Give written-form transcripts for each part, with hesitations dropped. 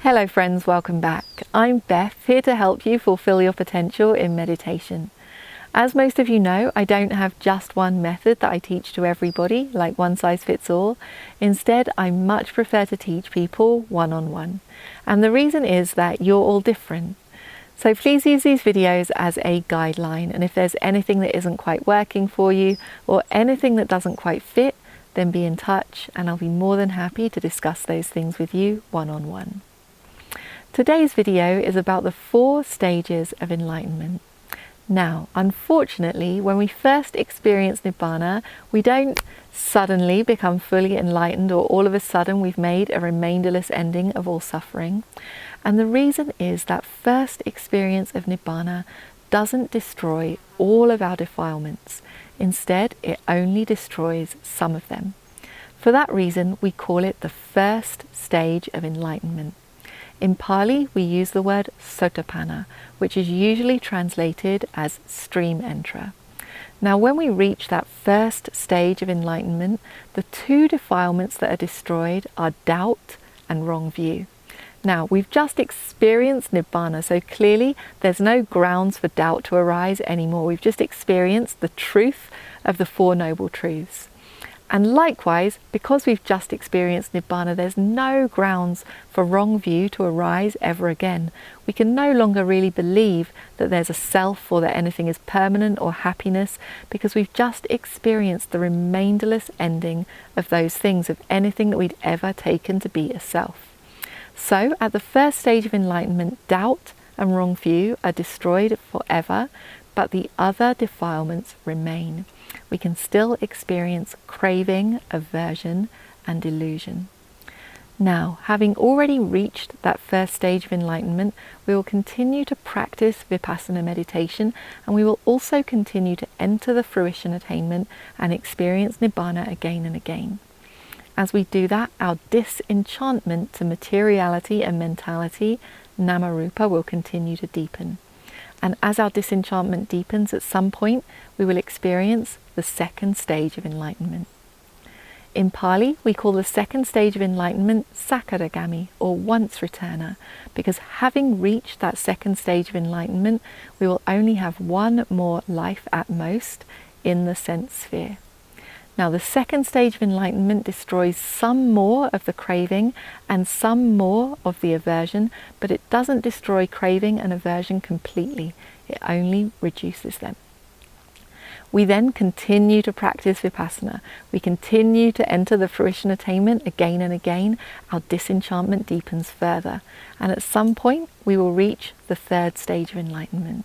Hello friends, welcome back. I'm Beth, here to help you fulfill your potential in meditation. As most of you know, I don't have just one method that I teach to everybody, like one size fits all. Instead, I much prefer to teach people one-on-one. And the reason is that you're all different. So please use these videos as a guideline, and if there's anything that isn't quite working for you or anything that doesn't quite fit, then be in touch and I'll be more than happy to discuss those things with you one-on-one. Today's video is about the 4 stages of enlightenment. Now, unfortunately, when we first experience Nibbana, we don't suddenly become fully enlightened or all of a sudden we've made a remainderless ending of all suffering. And the reason is that first experience of Nibbana doesn't destroy all of our defilements. Instead, it only destroys some of them. For that reason, we call it the first stage of enlightenment. In Pali, we use the word sotapanna, which is usually translated as stream enterer. Now, when we reach that first stage of enlightenment, the 2 defilements that are destroyed are doubt and wrong view. Now, we've just experienced Nibbana, so clearly there's no grounds for doubt to arise anymore. We've just experienced the truth of the 4 Noble Truths. And likewise, because we've just experienced Nibbana, there's no grounds for wrong view to arise ever again. We can no longer really believe that there's a self or that anything is permanent or happiness, because we've just experienced the remainderless ending of those things, of anything that we'd ever taken to be a self. So at the first stage of enlightenment, doubt and wrong view are destroyed forever, but the other defilements remain. We can still experience craving, aversion, and delusion. Now, having already reached that first stage of enlightenment, we will continue to practice Vipassana meditation, and we will also continue to enter the fruition attainment and experience Nibbana again and again. As we do that, our disenchantment to materiality and mentality, Namarupa, will continue to deepen. And as our disenchantment deepens, at some point, we will experience the second stage of enlightenment. In Pali, we call the second stage of enlightenment Sakaragami, or once returner, because having reached that second stage of enlightenment, we will only have one more life at most in the sense sphere. Now, the second stage of enlightenment destroys some more of the craving and some more of the aversion, but it doesn't destroy craving and aversion completely. It only reduces them. We then continue to practice Vipassana. We continue to enter the fruition attainment again and again. Our disenchantment deepens further. And at some point, we will reach the third stage of enlightenment.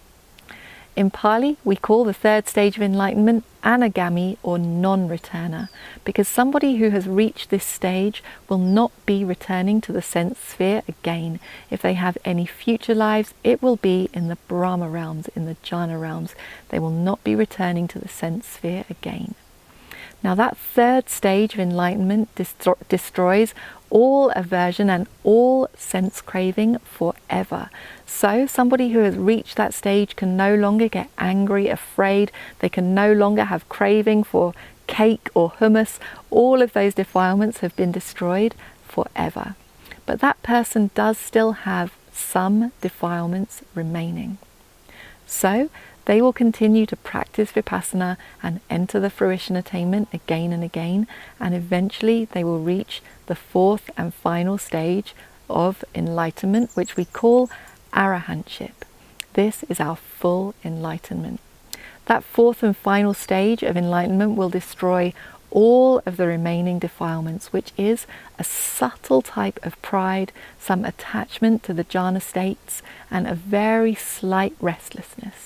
In Pali, we call the third stage of enlightenment Anagami, or non-returner, because somebody who has reached this stage will not be returning to the sense sphere again. If they have any future lives, it will be in the Brahma realms, in the jhana realms. They will not be returning to the sense sphere again. Now, that third stage of enlightenment destroys all aversion and all sense craving forever. So somebody who has reached that stage can no longer get angry, afraid. They can no longer have craving for cake or hummus. All of those defilements have been destroyed forever. But that person does still have some defilements remaining. So they will continue to practice Vipassana and enter the fruition attainment again and again, and eventually they will reach the 4th and final stage of enlightenment, which we call arahantship. This is our full enlightenment. That 4th and final stage of enlightenment will destroy all of the remaining defilements, which is a subtle type of pride, some attachment to the jhana states, and a very slight restlessness.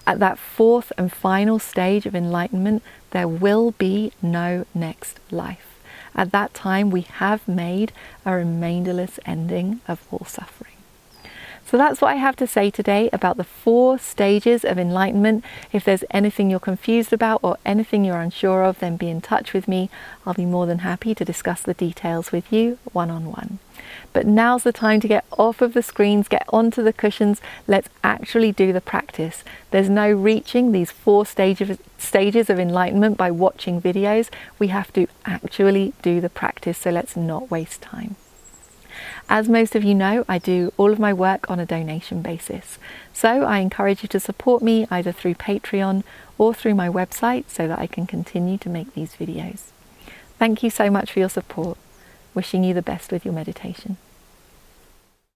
At that 4th and final stage of enlightenment, there will be no next life. At that time, we have made a remainderless ending of all suffering. So that's what I have to say today about the 4 stages of enlightenment. If there's anything you're confused about or anything you're unsure of, then be in touch with me. I'll be more than happy to discuss the details with you one-on-one. But now's the time to get off of the screens, get onto the cushions. Let's actually do the practice. There's no reaching these 4 stages of enlightenment by watching videos. We have to actually do the practice, so let's not waste time. As most of you know, I do all of my work on a donation basis. So I encourage you to support me either through Patreon or through my website so that I can continue to make these videos. Thank you so much for your support. Wishing you the best with your meditation.